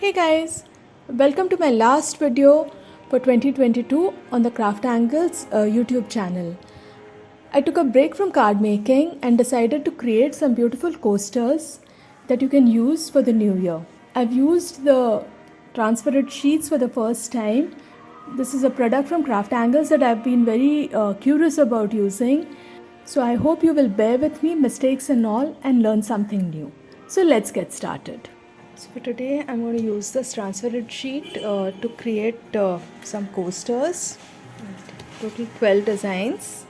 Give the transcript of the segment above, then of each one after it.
Hey guys, welcome to my last video for 2022 on the CrafTangles YouTube channel. I took a break from card making and decided to create some beautiful coasters that you can use for the new year. I've used the transparent sheets for the first time. This is a product from CrafTangles that I've been very curious about using. So I hope you will bear with me, mistakes and all, and learn something new. So let's get started. So for today I'm going to use this transparent sheet to create some coasters. Total 12 designs.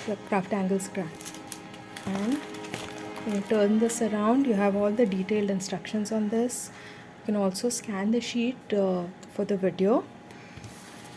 The CrafTangles craft. And when you turn this around, you have all the detailed instructions on this. You can also scan the sheet for the video.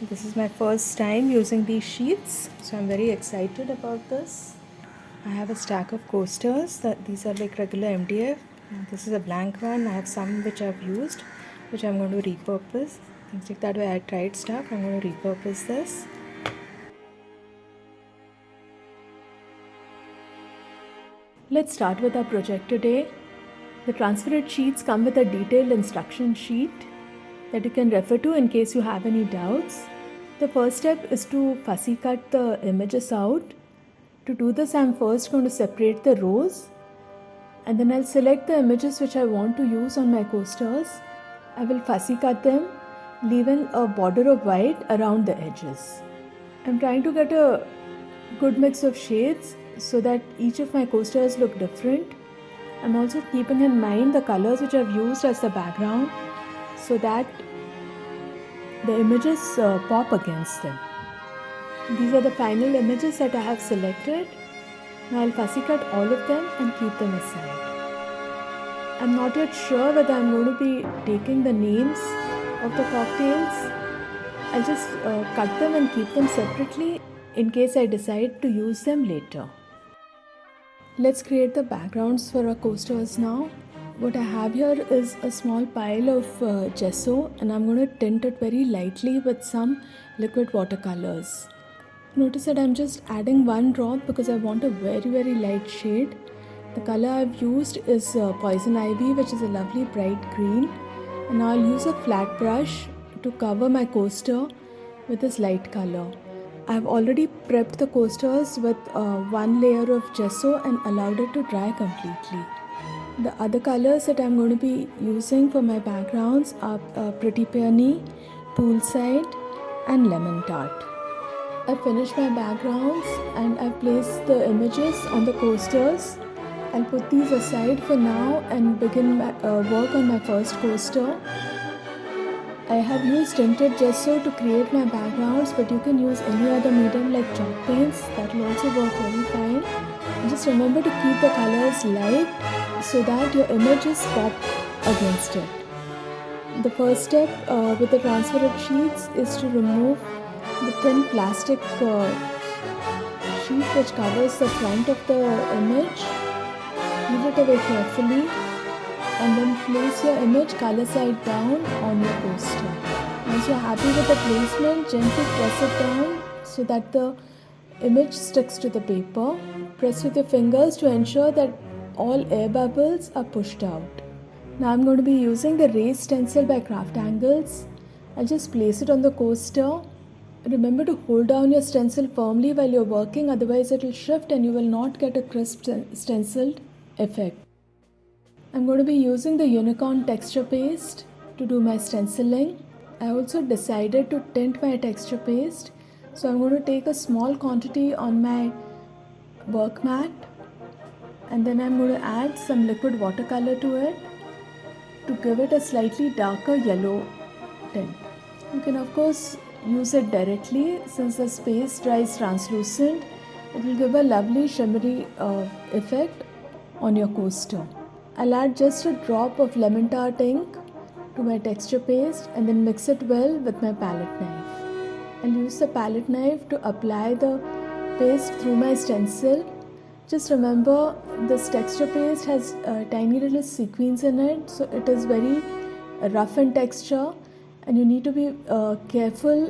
This is my first time using these sheets, so I'm very excited about this. I have a stack of coasters. These are like regular MDF. This is a blank one. I have some which I've used, which I'm going to repurpose. Things like that, where I tried stuff, I'm going to repurpose this. Let's start with our project today. The transparent sheets come with a detailed instruction sheet that you can refer to in case you have any doubts. The first step is to fussy cut the images out. To do this, I'm first going to separate the rows, and then I'll select the images which I want to use on my coasters. I will fussy cut them, leaving a border of white around the edges. I'm trying to get a good mix of shades so that each of my coasters look different. I'm also keeping in mind the colors which I've used as the background so that the images pop against them. These are the final images that I have selected. Now I'll fussy cut all of them and keep them aside. I'm not yet sure whether I'm going to be taking the names of the cocktails. I'll just cut them and keep them separately in case I decide to use them later. Let's create the backgrounds for our coasters now. What I have here is a small pile of gesso, and I'm going to tint it very lightly with some liquid watercolors. Notice that I'm just adding one drop because I want a very light shade. The color I've used is Poison Ivy, which is a lovely bright green. And now I'll use a flat brush to cover my coaster with this light color. I've already prepped the coasters with one layer of gesso and allowed it to dry completely. The other colors that I'm going to be using for my backgrounds are Pretty Peony, Poolside and Lemon Tart. I've finished my backgrounds and I've placed the images on the coasters. I'll put these aside for now and begin work on my first coaster. I have used tinted gesso to create my backgrounds, but you can use any other medium like chalk paints. That will also work very fine. And just remember to keep the colors light so that your images pop against it. The first step with the transparent sheets is to remove the thin plastic sheet which covers the front of the image. Leave it away carefully and then place your image color side down on your coaster. Once you're happy with the placement, gently press it down so that the image sticks to the paper. Press with your fingers to ensure that all air bubbles are pushed out. Now I'm going to be using the raised stencil by CrafTangles. I'll just place it on the coaster. Remember to hold down your stencil firmly while you're working, otherwise it will shift and you will not get a crisp stenciled effect. I'm going to be using the unicorn texture paste to do my stenciling. I also decided to tint my texture paste, so I'm going to take a small quantity on my work mat and then I'm going to add some liquid watercolor to it to give it a slightly darker yellow tint. You can of course use it directly. Since the paste dries translucent, it will give a lovely shimmery effect on your coaster. I'll add just a drop of lemon tart ink to my texture paste and then mix it well with my palette knife. I'll use the palette knife to apply the paste through my stencil. Just remember, this texture paste has tiny little sequins in it, so it is very rough in texture and you need to be careful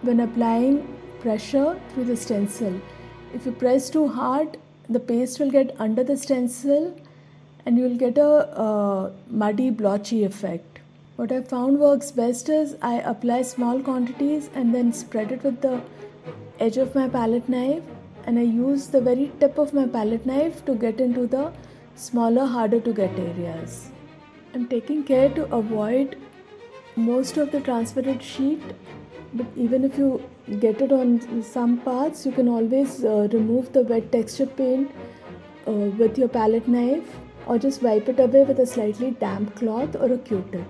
when applying pressure through the stencil. If you press too hard, the paste will get under the stencil and you'll get a muddy blotchy effect. What I found works best is I apply small quantities and then spread it with the edge of my palette knife, and I use the very tip of my palette knife to get into the smaller, harder to get areas. I'm taking care to avoid most of the transferred sheet, but even if you get it on some parts, you can always remove the wet texture paint with your palette knife, or just wipe it away with a slightly damp cloth or a Q-tip.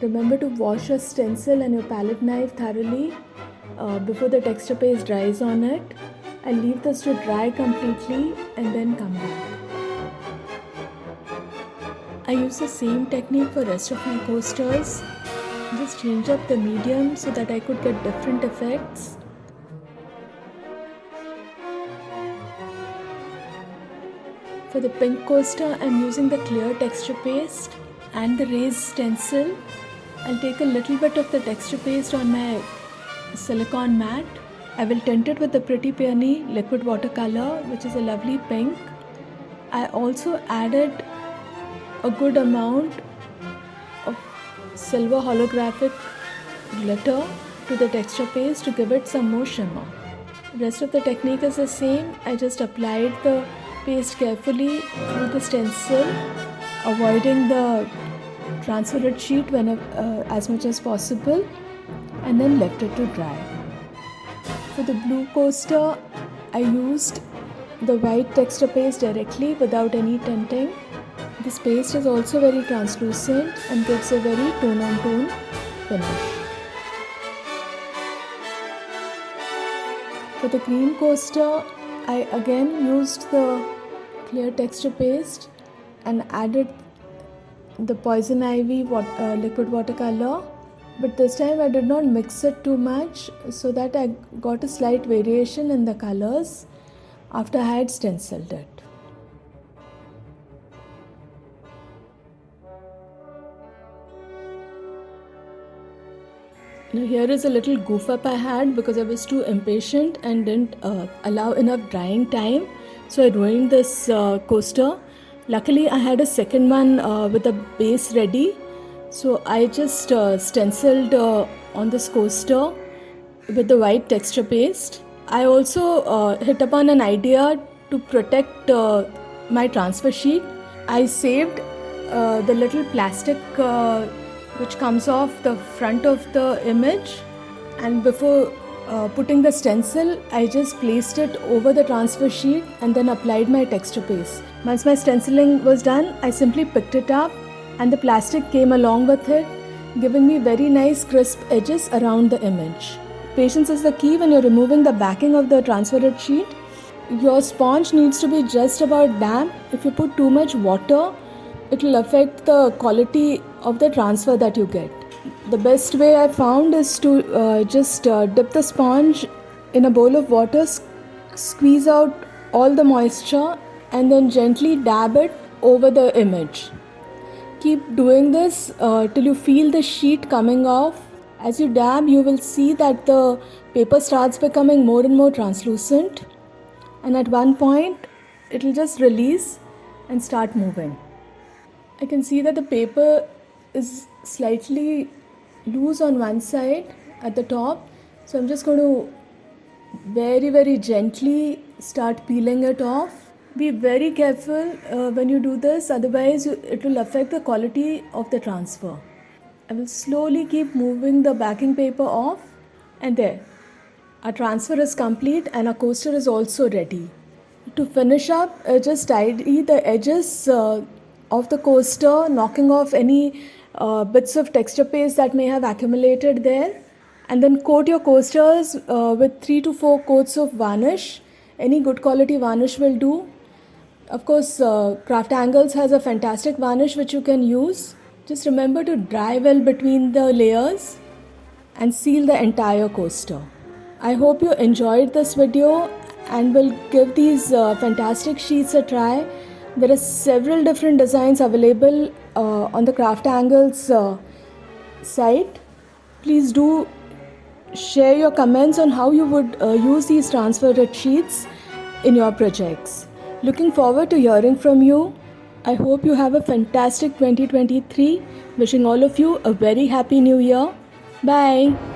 Remember to wash your stencil and your palette knife thoroughly before the texture paste dries on it. I'll leave this to dry completely and then come back. I use the same technique for rest of my coasters. Just change up the medium so that I could get different effects. For the pink coaster, I'm using the clear texture paste and the raised stencil. I'll take a little bit of the texture paste on my silicone mat. I will tint it with the Pretty Peony liquid watercolor, which is a lovely pink. I also added a good amount of silver holographic glitter to the texture paste to give it some more shimmer. The rest of the technique is the same. I just applied the paste carefully through the stencil, avoiding the transferred sheet as much as possible, and then left it to dry. For the blue coaster, I used the white texture paste directly without any tinting. This paste is also very translucent and gives a very tone-on-tone finish. For the green coaster, I again used the clear texture paste and added the Poison Ivy liquid watercolor, but this time I did not mix it too much so that I got a slight variation in the colors after I had stenciled it. Now here is a little goof up I had because I was too impatient and didn't allow enough drying time. So I ruined this coaster. Luckily I had a second one with a base ready. So I just stenciled on this coaster with the white texture paste. I also hit upon an idea to protect my transfer sheet. I saved the little plastic which comes off the front of the image, and before putting the stencil, I just placed it over the transfer sheet and then applied my texture paste. Once my stenciling was done, I simply picked it up and the plastic came along with it, giving me very nice crisp edges around the image. Patience is the key when you're removing the backing of the transferred sheet. Your sponge needs to be just about damp. If you put too much water, it will affect the quality of the transfer that you get. The best way I found is to just dip the sponge in a bowl of water, squeeze out all the moisture and then gently dab it over the image. Keep doing this till you feel the sheet coming off. As you dab, you will see that the paper starts becoming more and more translucent, and at one point it will just release and start moving. I can see that the paper is slightly loose on one side at the top, so I'm just going to very gently start peeling it off. Be very careful when you do this, otherwise it will affect the quality of the transfer. I will slowly keep moving the backing paper off, and there, our transfer is complete and our coaster is also ready. To finish up, just tidy the edges of the coaster, knocking off any bits of texture paste that may have accumulated there, and then coat your coasters with 3 to 4 coats of varnish. Any good quality varnish will do. Of course, CrafTangles has a fantastic varnish which you can use. Just remember to dry well between the layers and seal the entire coaster. I hope you enjoyed this video and will give these fantastic sheets a try. There are several different designs available on the CrafTangles site. Please do share your comments on how you would use these transferred sheets in your projects. Looking forward to hearing from you. I hope you have a fantastic 2023. Wishing all of you a very happy new year. Bye.